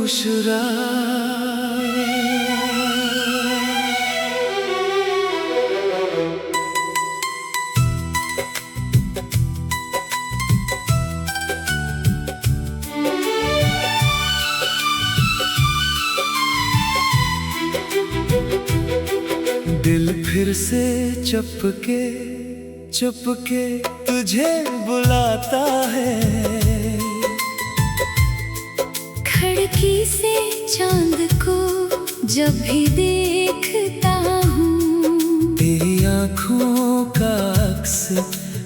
खामोश दिल फिर से चुपके चुपके तुझे बुलाता है। खिड़की से चांद को जब भी देखता हूँ, तेरी आँखों का अक्स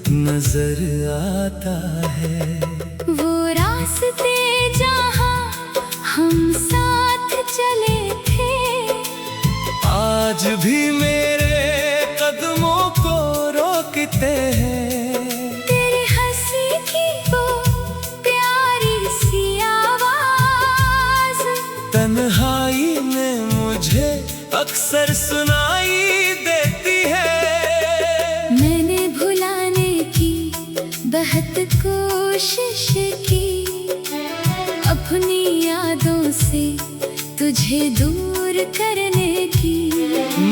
नजर आता है। वो रास्ते जहाँ हम साथ चले थे, आज भी मेरे कदमों को रोकते हैं। तेरी हंसी की वो प्यारी सी आवाज तन्हाई में मुझे अक्सर सुनाई देती है। मैंने भुलाने की बहुत कोशिश की, अपनी यादों से तुझे दूर करने की,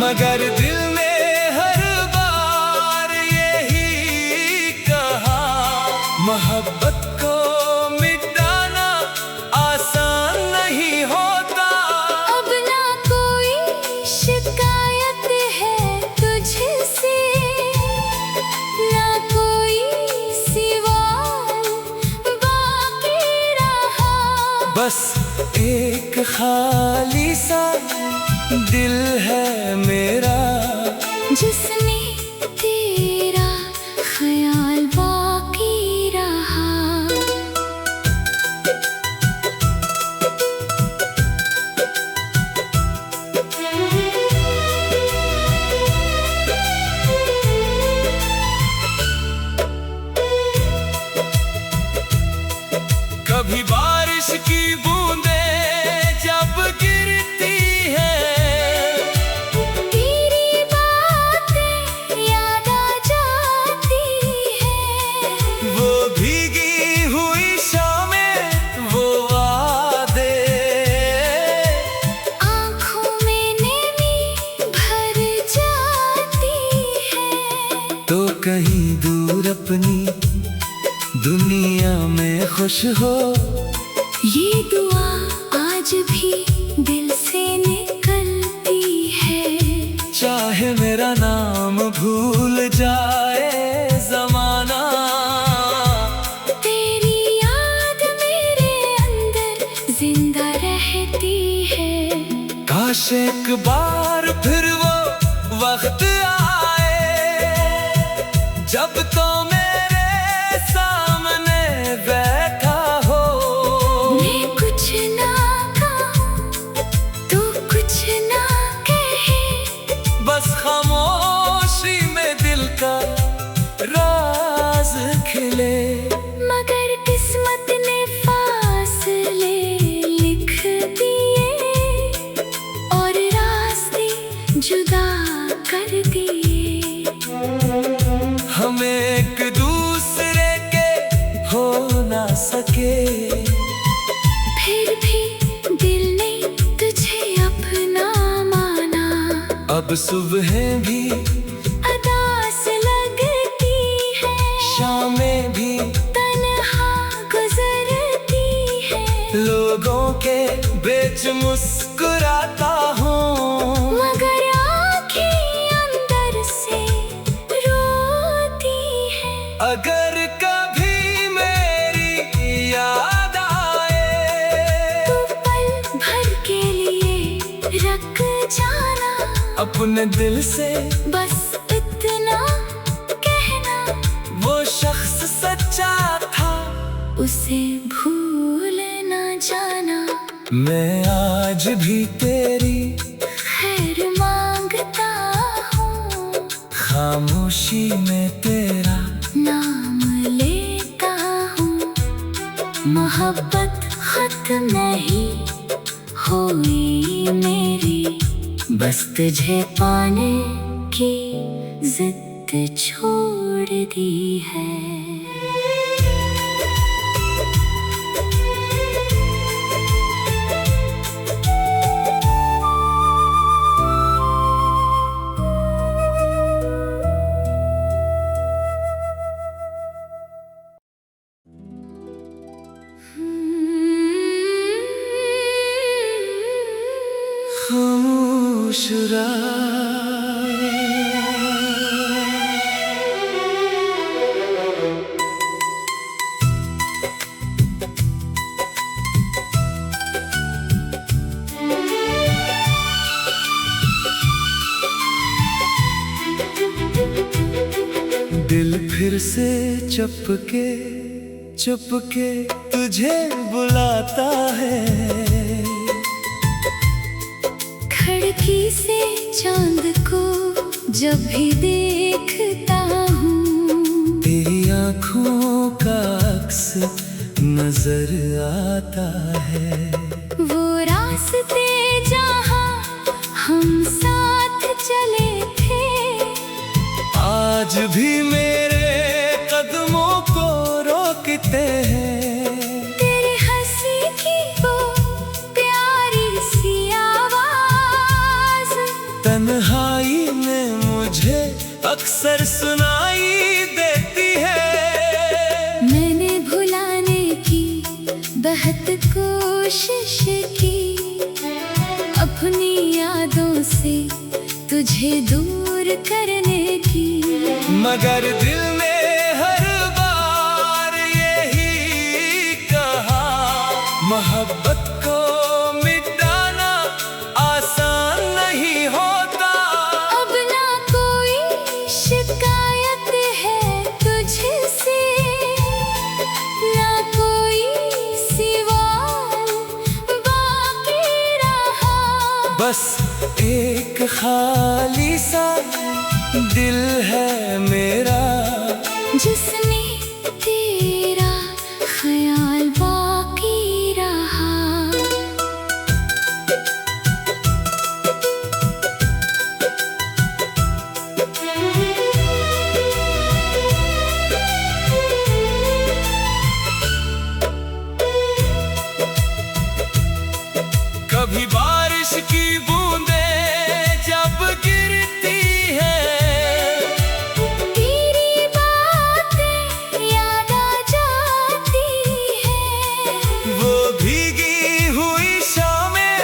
मगर दिल ने हर बार यही कहा, मोहब्बत को मिटाना आसान नहीं होता। अब ना कोई शिकायत है तुझसे, ना कोई सवाल बाकी रहा। बस एक खाली सा दिल है मेरा, जिसमें तेरा ख्याल बाकी रहा। कभी बारिश की बूंदें जब गिरती है, तेरी बातें याद आ जाती है। वो भीगी हुई शामें, वो वादे, आँखों में नमी भर जाती है। तो कहीं दूर अपनी दुनिया में खुश हो। ये दुआ आज भी दिल से निकलती है। चाहे मेरा नाम भूल जाए जमाना, तेरी याद मेरे अंदर जिंदा रहती है। काश एक बार फिर वो वक्त आए, जब तो मेरे सामने बैठा हो। मैं कुछ ना कहूँ तो कुछ ना कहे, बस खामोशी में दिल का राज खिले। मगर किस्मत ने फासले लिख दिए और रास्ते जुदा कर दिए। हम एक दूसरे के हो ना सके, फिर भी दिल ने तुझे अपना माना। अब सुबह भी अदास लगती है, शामें भी तन्हा गुजरती है। लोगों के बीच मुस्कुराता हूँ, मगर आँखें अंदर से रोती है। अगर कभी मेरी याद आए, तू पल भर के लिए रख जाना, अपने दिल से बस इतना कहना। वो शख्स सच्चा था, उसे भूल न जाना। मैं आज भी तेरी खैर मांगता हूँ, खामोशी में तेरा नाम लेता हूँ। मोहब्बत खत्म नहीं हुई मेरी, बस तुझे पाने की जिद छोड़ दी है। मुस्कुरा। दिल फिर से चुपके चुपके तुझे बुलाता है। खिड़की से चांद को जब भी देखता हूँ, तेरी आँखों का अक्स नजर आता है। वो रास्ते जहाँ हम साथ चले थे, आज भी मेरे कदमों को रोकते हैं। तेरी हंसी की वो प्यारी सी आवाज तन्हाई में मुझे अक्सर सुनाई देती है। मैंने भुलाने की बहुत कोशिश की, अपनी यादों से तुझे दूर करने की, मगर दिल ने हर बार यही कहा, मोहब्बत को मिटाना आसान नहीं होता। अब ना कोई शिकायत है तुझसे, ना कोई सवाल बाकी रहा। बस एक खाली सा दिल है मेरा, जिसमें तेरा ख्याल बाकी रहा। कभी बारिश की बूंदें जब गिरती हैं, तेरी बातें याद आ जाती हैं। वो भीगी हुई शामें,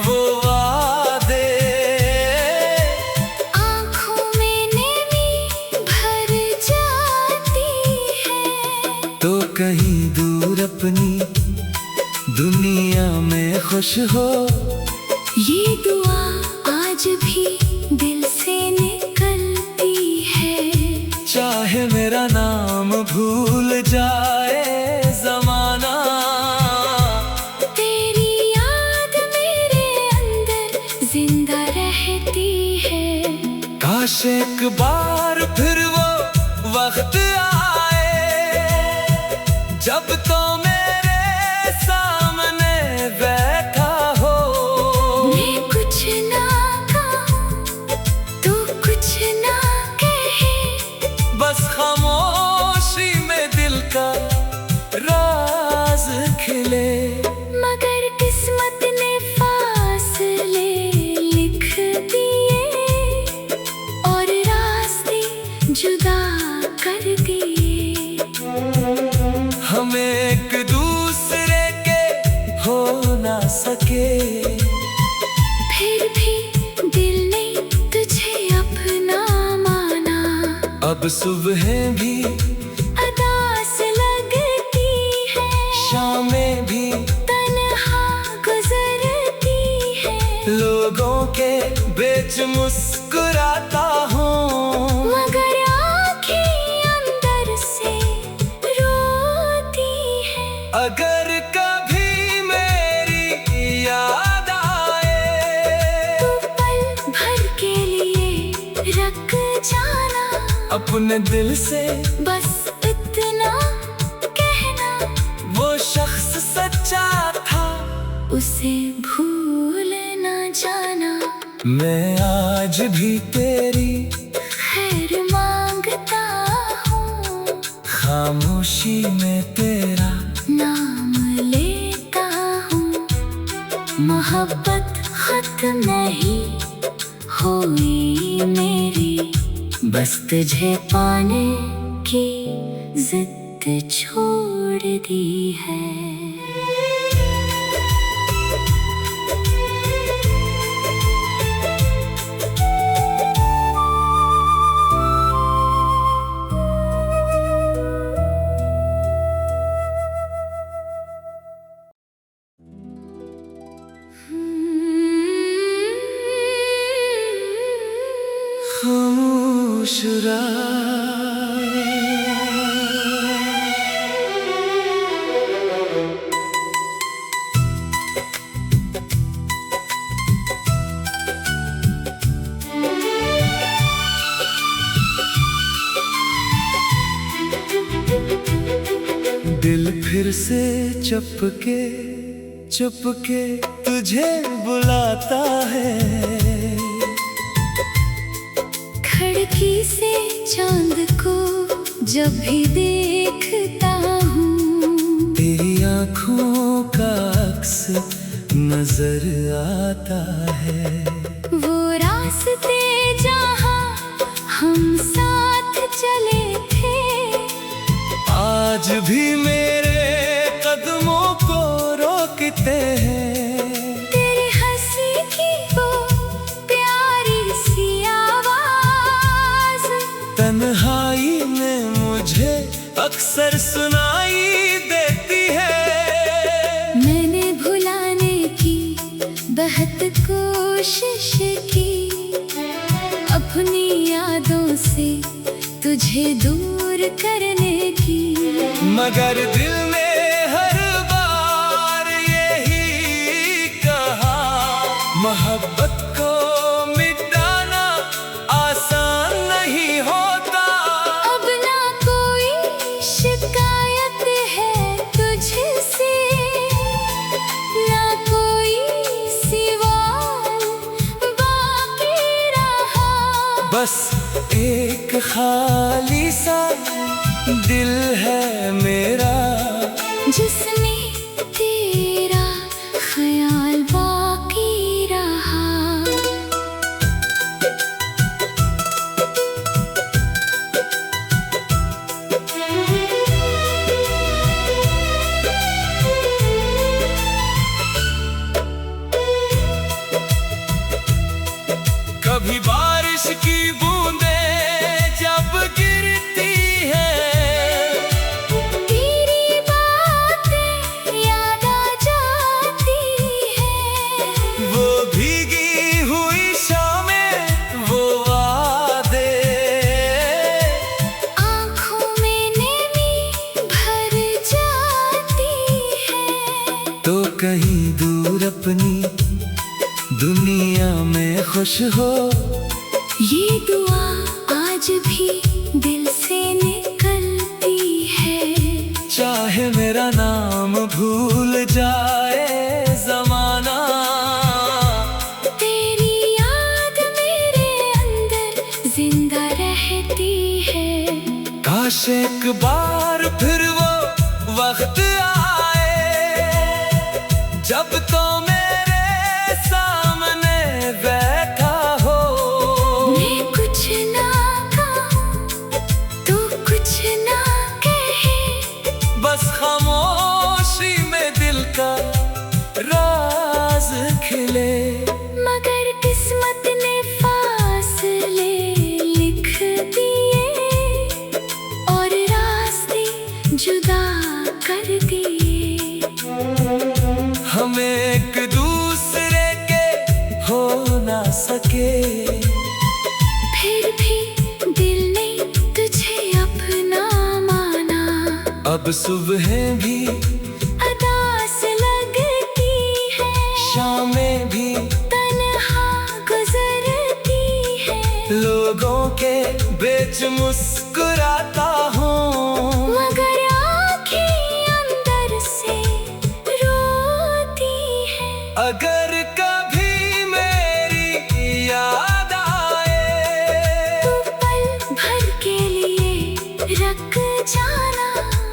वो वादे, आँखों में नमी भर जाती है। तो कहीं दूर अपनी दुनिया में खुश हो। ये दुआ आज भी दिल से निकलती है। चाहे मेरा नाम भूल जाए जमाना, तेरी याद मेरे अंदर जिंदा रहती है। काश एक बार फिर वो वक्त आए, जब तो मेरे सामने बैठा हो। मैं कुछ ना कहूँ तो कुछ ना कहे, बस खामोशी में दिल का राज खिले। मगर किस्मत ने फासले लिख दिए और रास्ते जुदा कर दिए। हम एक दूसरे के हो ना सके, फिर भी दिल ने तुझे अपना माना। अब सुबह भी अदास लगती है, शामें भी तन्हा गुजरती है। लोगों के बीच मुस्कुराता हूँ, मगर आँखें अंदर से रोती है। अगर कभी मेरी याद आए, तू पल भर के लिए रख जाना, अपने दिल से बस इतना कहना। वो शख्स सच्चा था, उसे भूल न जाना। मैं आज भी तेरी खैर मांगता हूँ, खामोशी में तेरा नाम लेता हूँ। मोहब्बत खत्म नहीं हुई मेरी, बस तुझे पाने की जिद छोड़ दी है। दिल फिर से चुपके चुपके तुझे बुलाता है। खिड़की से चांद को जब भी देखता हूँ, तेरी आँखों का अक्स नजर आता है। वो रास्ते जहाँ हम साथ चले थे, आज भी मेरे कदमों को रोकते हैं। तेरी हंसी की वो प्यारी सी आवाज तन्हाई में मुझे अक्सर सुनाई देती है। मैंने भुलाने की बहुत कोशिश की, अपनी यादों से तुझे दूर करने की, मगर दिल ने हर बार यही कहा, मोहब्बत को मिटाना आसान नहीं होता। अब ना कोई शिकायत है तुझसे, ना कोई सवाल बाकी रहा। बस एक खाली सा दिल है मेरा, जिसमें तेरा ख्याल बाकी रहा। कभी बारिश की बूंदें जब गिरती है, तेरी बातें याद आ जाती है। वो भीगी हुई शामें, वो वादे, आँखों में नमी भर जाती है। तो कहीं दूर अपनी दुनिया में खुश हो, ये दुआ आज भी दिल से निकलती है। चाहे मेरा नाम भूल जाए जमाना, तेरी याद मेरे अंदर जिंदा रहती है। काश एक बार फिर वो वक्त आए, जब तो मेरे सामने बैठा हो। मैं कुछ ना कहूँ तो कुछ ना कहे, बस खामोशी में दिल का राज खिले। मगर किस्मत ने फासले लिख दिए और रास्ते जुदा कर दिए। हम एक दूसरे के हो ना सके, फिर भी दिल ने तुझे अपना माना। अब सुबह भी अदास लगती है, शामें भी तन्हा गुजरती है। लोगों के बीच मुस्कुराता हूँ, मगर आँखें अंदर से रोती है। अगर कभी मेरी याद आए, तू पल भर के लिए रख जाना,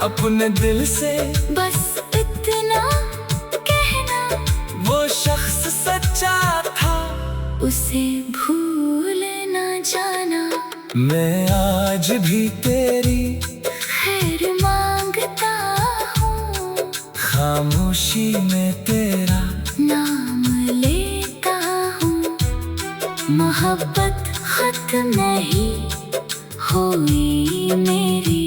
अपने दिल से बस इतना कहना। वो शख्स सच्चा था, उसे भूल न जाना। मैं आज भी तेरी खैर मांगता हूँ, खामोशी में तेरा नाम लेता हूँ। मोहब्बत खत्म नहीं हुई मेरी,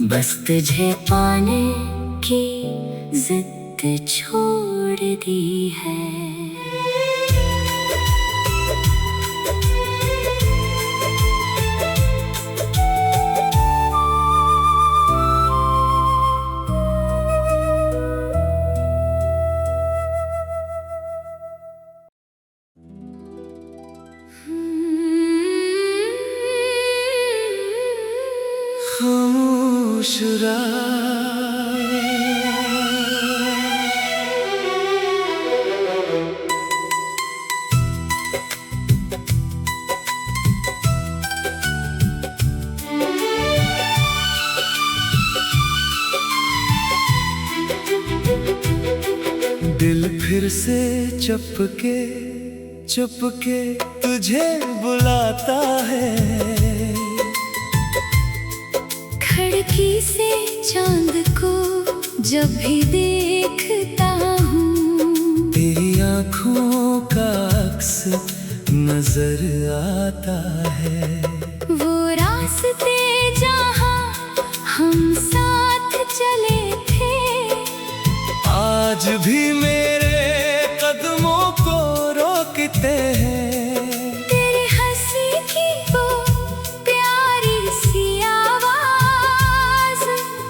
बस तुझे पाने की जिद छोड़ दी है। खामोश रात से चुपके चुपके तुझे बुलाता है। खिड़की से चांद को जब भी देखता हूँ, तेरी आँखों का अक्स नजर आता है। वो रास्ते जहाँ हम साथ चले थे, आज भी मेरे कदमों को रोकते हैं। तेरी हंसी की वो प्यारी सी आवाज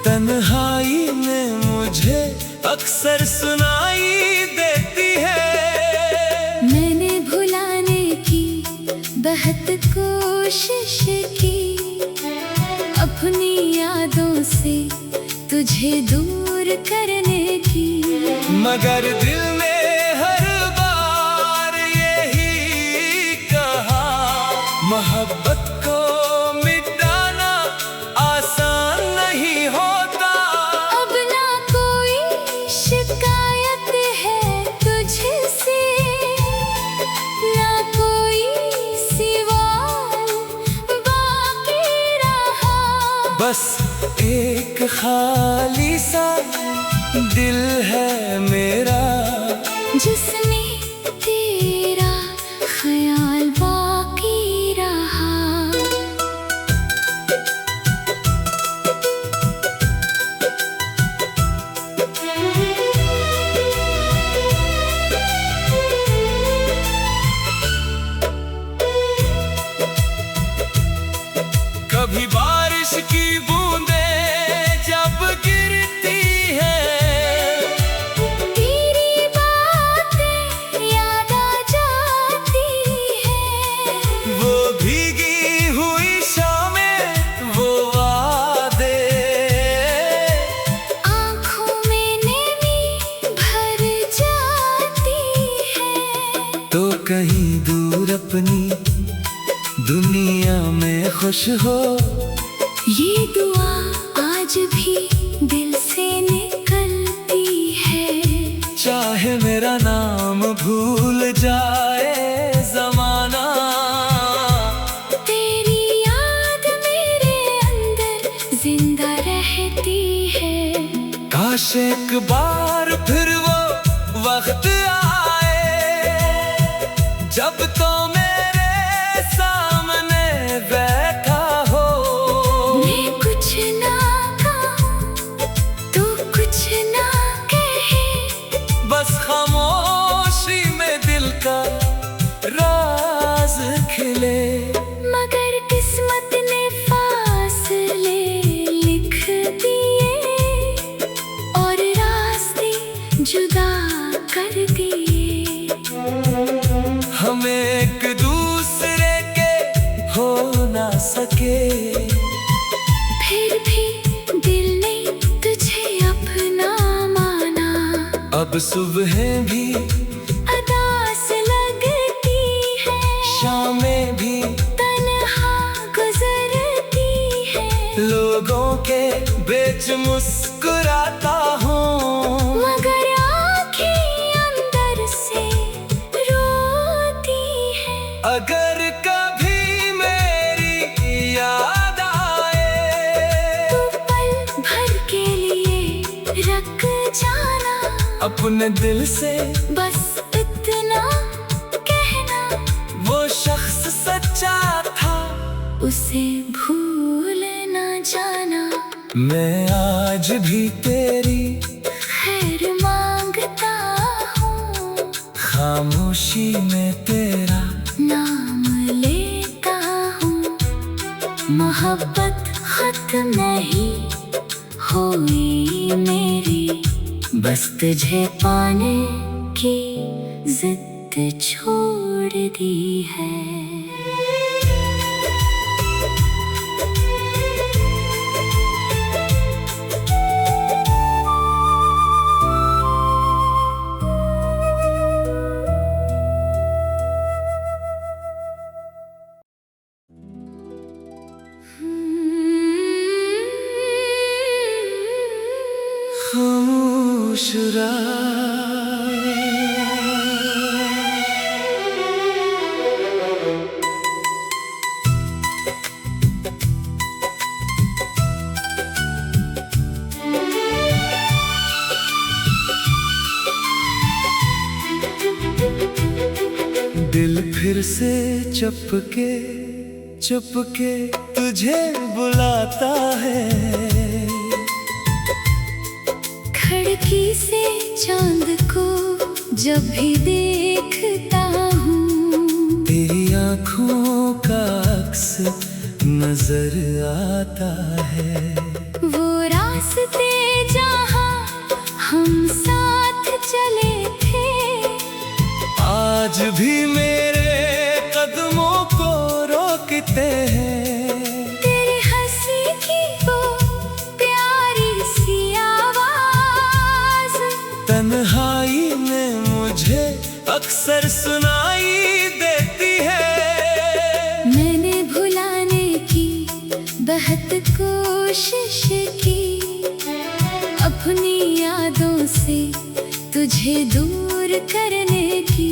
तन्हाई में मुझे अक्सर सुनाई देती है। मैंने भुलाने की बहुत कोशिश की, अपनी यादों से तुझे दूर करने की, मगर दिल ने हर बार यही कहा, मोहब्बत को मिटाना आसान नहीं होता। अब ना कोई शिकायत है तुझसे, ना कोई सवाल बाकी रहा। बस एक खाली सा दिल है मेरा, जिसमें तेरा ख्याल बाकी रहा। कभी बारिश की बूंदें जब गिरती है, तेरी बातें याद आ जाती है। वो भीगी हुई शामें, वो वादे, आँखों में नमी भर जाती है। तो कहीं दूर अपनी दुनिया में खुश हो। ये दुआ आज भी दिल से निकलती है। चाहे मेरा नाम भूल जाए जमाना, तेरी याद मेरे अंदर जिंदा रहती है। काश एक बार फिर वो वक्त आए, जब तो मेरे सामने बैठा हो। मैं कुछ ना कहूँ तो कुछ ना कहे, बस खामोशी में दिल का राज खिले। मगर किस्मत ने फासले लिख दिए और रास्ते जुदा कर दिए। हम एक दूसरे के हो ना सके, फिर भी दिल ने तुझे अपना माना। अब सुबह भी अदास लगती है, शामें भी तन्हा गुजरती है। लोगों के बीच मुस्कुराता हूँ, मगर आँखें अंदर से रोती है। अगर कभी मेरी याद आए, तू पल भर के लिए रख जाना, अपने दिल से बस इतना कहना। वो शख्स सच्चा था, उसे भूल न जाना। मैं आज भी तेरी खैर मांगता हूँ, खामोशी में तेरा नाम लेता हूँ। मोहब्बत खत्म नहीं हुई मेरी, बस तुझे पाने की जिद छोड़ दी है। खामोश रात से चुपके चुपके तुझे बुलाता है। खिड़की से चांद को जब भी देखता हूँ, तेरी आँखों का अक्स नजर आता है। वो रास्ते जहाँ हम साथ चले थे, आज भी मेरे कदमों को रोकते हैं। तेरी हंसी की वो प्यारी सी आवाज तन्हाई में मुझे अक्सर सुनाई देती है। मैंने भुलाने की बहुत कोशिश की, अपनी यादों से तुझे दूर करने की,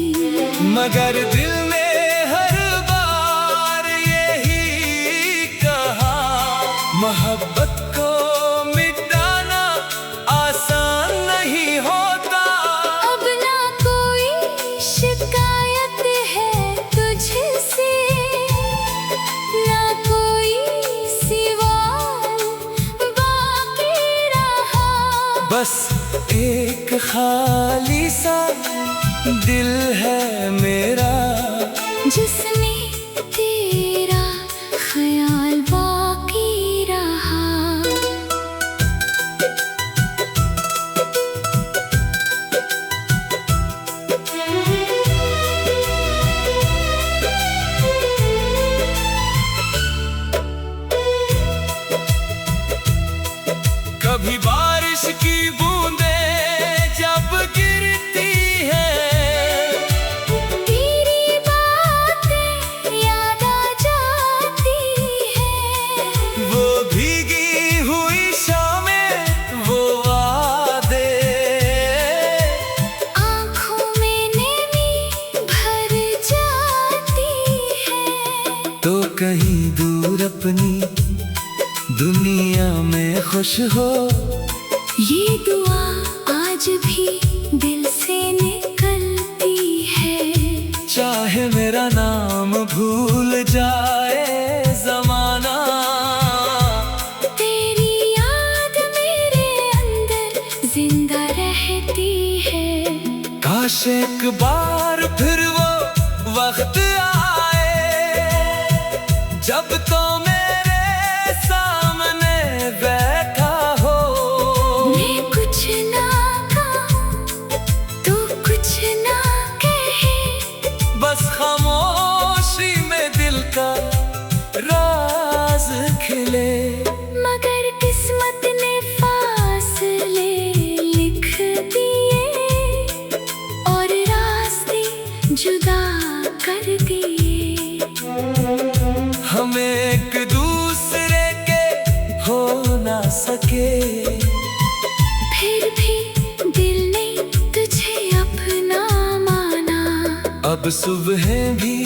मगर दिल ने हर बार यही कहा, मोहब्बत को मिटाना आसान नहीं होता। अब ना कोई शिकायत है तुझसे, ना कोई सवाल बाकी रहा। बस एक खाली सा दिल है मेरा, जिसमें तेरा ख्याल बाकी रहा। कभी बारिश की बूंदें जब गिरती है, तेरी बातें याद आ जाती है। वो भीगी हुई शामें, वो वादे, आँखों में नमी भर जाती है। तो कहीं दूर अपनी दुनिया में खुश हो। ये दुआ आज भी दिल से निकलती है। चाहे मेरा नाम भूल जाए जमाना, तेरी याद मेरे अंदर जिंदा रहती है। काश एक बार फिर वो वक्त आए, जब तो मेरे सामने बैठा हो। मैं कुछ ना कहूँ तो कुछ ना कहे, बस खामोशी में दिल का राज खिले। मगर किस्मत ने फासले लिख दिए और रास्ते जुदा कर दिए। हम एक दूसरे के हो ना सके, फिर भी दिल ने तुझे अपना माना। अब सुबह भी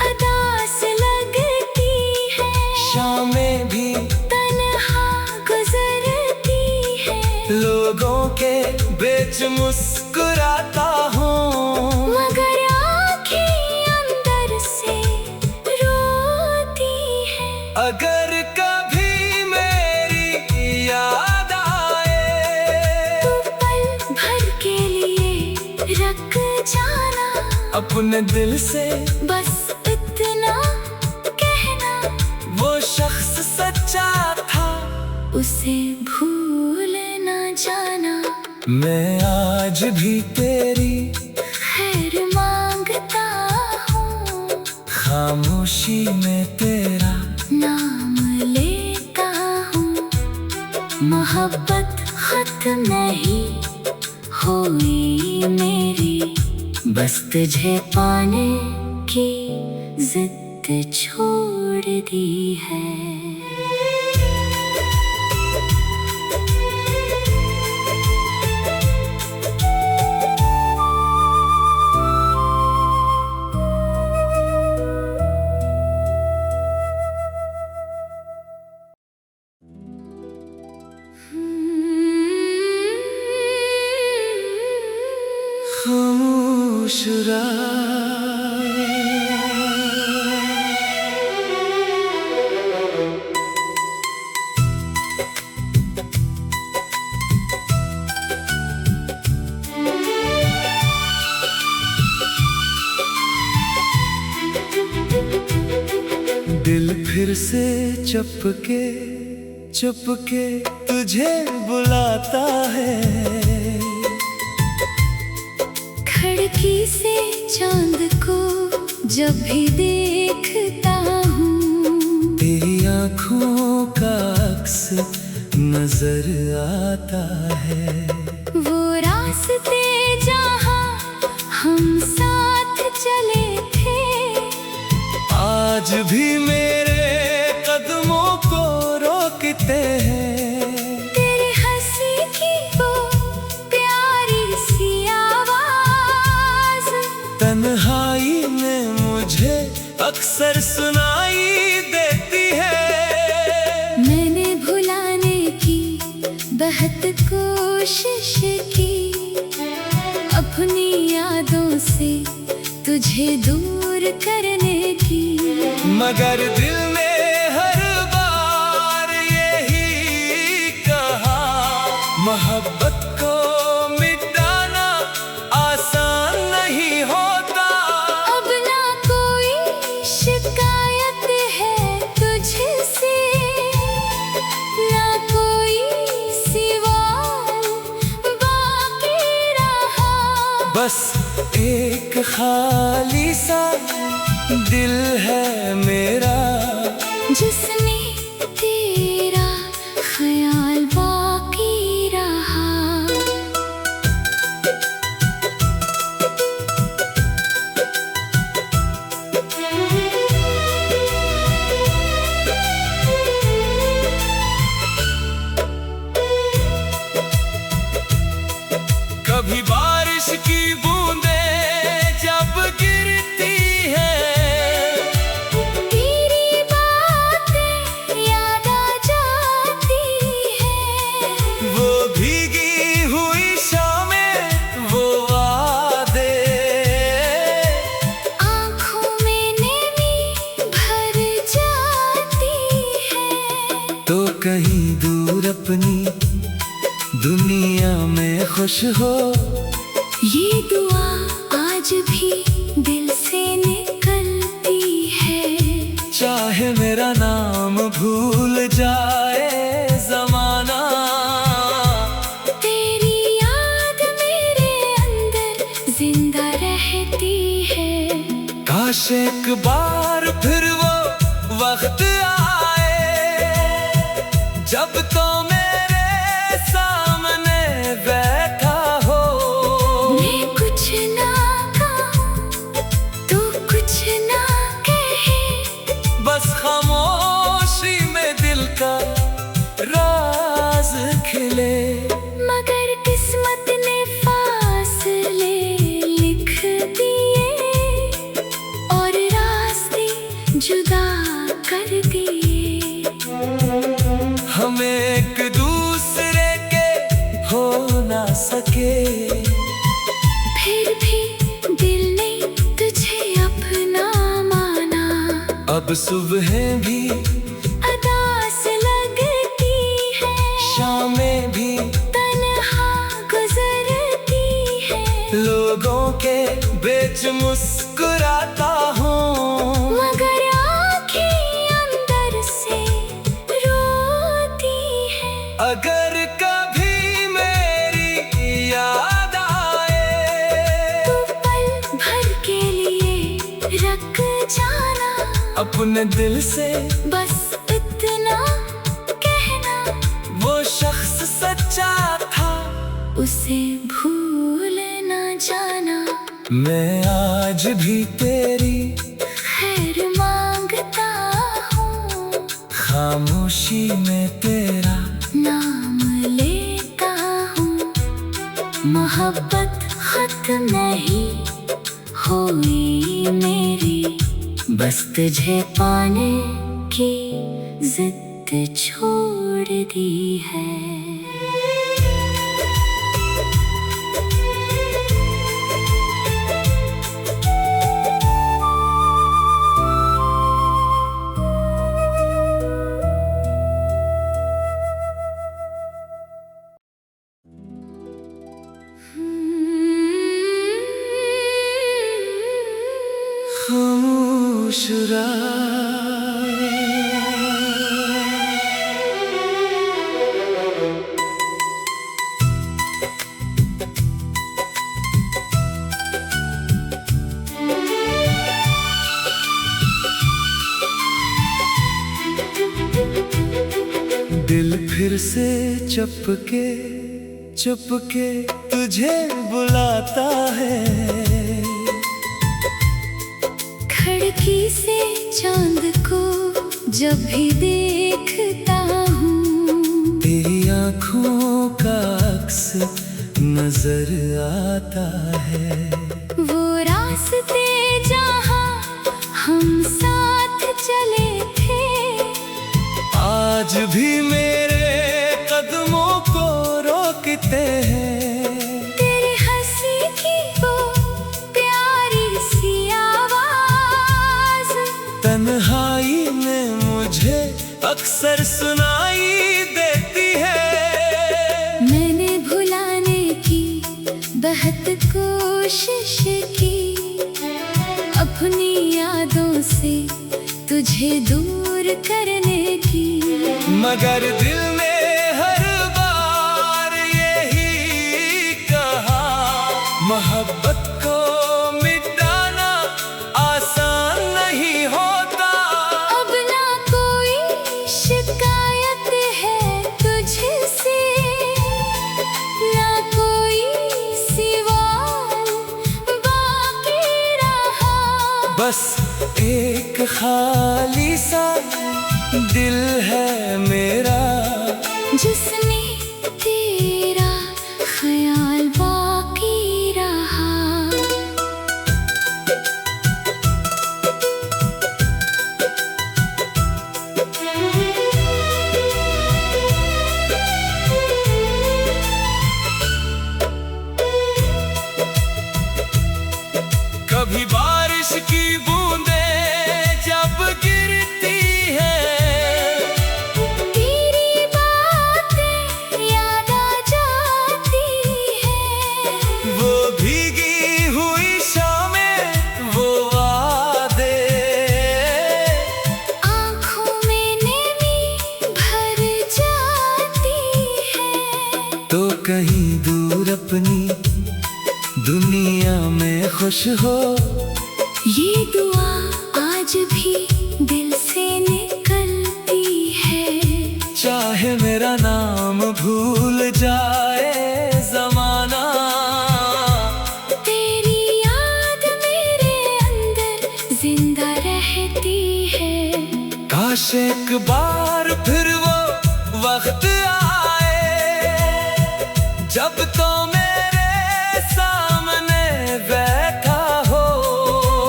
अदास लगती है, शामें भी तन्हा गुजरती है। लोगों के बीच मुस्कुराता हूँ, मगर आँखें अंदर से रोती है। अगर कभी मेरी याद आए, तू पल भर के लिए रख जाना, अपने दिल से बस इतना कहना। वो शख्स सच्चा था, उसे भूल न जाना। मैं आज भी तेरी खैर मांगता हूँ, खामोशी में तेरा नाम लेता हूँ। मोहब्बत खत्म नहीं हुई मेरी, बस तुझे पाने की जिद छोड़ दी है। खामोश रात फिर से चुपके चुपके तुझे बुलाता है। खिड़की से चांद को जब भी देखता हूँ, तेरी आँखों का अक्स नजर आता है। वो रास्ते जहाँ हम साथ चले थे, आज भी मेरे कदमों को रोकते हैं। तेरी हंसी की वो प्यारी सी आवाज तन्हाई में मुझे अक्सर सुनाई देती है। मैंने भुलाने की बहुत कोशिश की, अपनी यादों से तुझे दूर करने की, मगर दिल ने हर बार यही कहा, मोहब्बत को मिटाना आसान नहीं होता। अब ना कोई शिकायत है तुझसे, ना कोई सवाल बाकी रहा। बस एक खाली सा दिल है मेरा, जिसमें तेरा ख्याल बाकी रहा। कभी बारिश की बूंदें जब गिरती है, तेरी बातें याद आ जाती है। वो भीगी हुई शामें, वो वादे, आँखों में नमी भर जाती है। तो कहीं दूर अपनी दुनिया में खुश हो, ये दुआ आज भी दिल से निकलती है। चाहे मेरा नाम भूल जाए जमाना, तेरी याद मेरे अंदर जिंदा रहती है। काश एक बार फिर वो वक्त आए, जब तो मेरे सामने बैठा हो। मैं कुछ ना कहूँ तो कुछ ना कहे, बस खामोशी में दिल का राज खिले। मगर किस्मत ने फासले लिख दिए और रास्ते जुदा कर दिए। हम एक दूसरे के हो ना सके, फिर भी दिल ने तुझे अपना माना। अब सुबह भी अदास लगती है, शामें भी तन्हा गुजरती है। लोगों के बीच मुस्कुराता हूँ, मगर आँखें अंदर से रोती है। अगर कभी मेरी याद आए, तू पल भर के लिए रख जाना, अपने दिल से बस इतना कहना। वो शख्स सच्चा था, उसे भूल न जाना। मैं आज भी तेरी खैर मांगता हूँ, खामोशी में तेरा नाम लेता हूँ। मोहब्बत खत्म नहीं हुई मेरी, बस तुझे पाने की जिद छोड़ दी है। खामोश रात दिल फिर से चुपके चुपके तुझे बुलाता है। खिड़की से चांद को जब भी देखता हूँ, तेरी आँखों का अक्स नजर आता है। वो रास्ते जहाँ हम साथ चले थे, आज भी मेरे कदमों को रोकते हैं। तेरी हंसी की वो प्यारी सी आवाज तन्हाई में मुझे अक्सर सुनाई देती है। मैंने भुलाने की बहुत कोशिश की, अपनी यादों से तुझे दूर करने की, मगर दिल ने हर बार यही कहा, मोहब्बत को मिटाना आसान नहीं होता। अब ना कोई शिकायत है तुझसे, ना कोई सवाल बाकी रहा। बस एक खाली सा दिल है मेरा, जिसमें तेरा ख्याल बाकी रहा। कभी बारिश की बूंदें जब गिरती है, तेरी बातें याद आ जाती है। वो भीगी हुई शामें, वो वादे, आँखों में नमी भर जाती है। तो कहीं दूर अपनी दुनिया में खुश हो। ये दुआ आज भी दिल से निकलती है। चाहे मेरा नाम भूल जाए जमाना, तेरी याद मेरे अंदर जिंदा रहती है। काश एक बार फिर वो वक्त आए, जब तो मेरे सामने बैठा हो।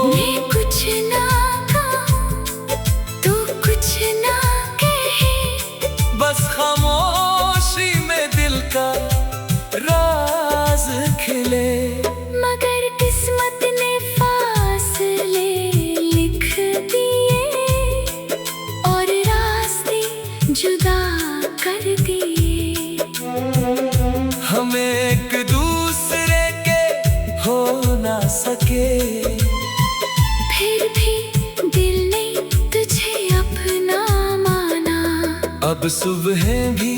मैं कुछ ना कहूँ तो कुछ ना कहे, बस खामोशी में दिल का राज खिले। मगर किस्मत ने फासले लिख दिए और रास्ते जुदा कर दिए। हम एक दूसरे के हो ना सके, फिर भी दिल ने तुझे अपना माना। अब सुबह भी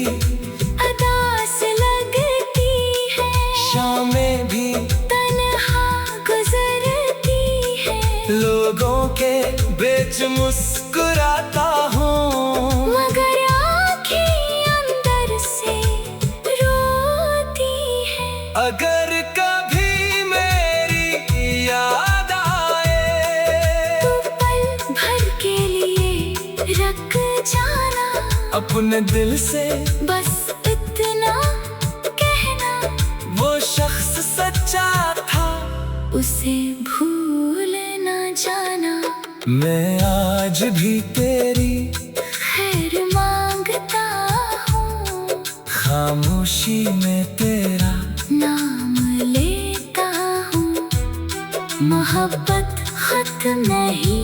अदास लगती है, शामें भी तन्हा गुजरती है। लोगों के बीच मुस्कुराता हूँ, मगर आँखें अंदर से रोती है। अगर कभी मेरी याद आए, तू पल भर के लिए रख जाना, अपने दिल से बस इतना कहना। वो शख्स सच्चा था, उसे भूल न जाना। मैं आज भी तेरी खैर मांगता हूँ, खामोशी में तेरा नाम लेता हूँ। मोहब्बत खत्म नहीं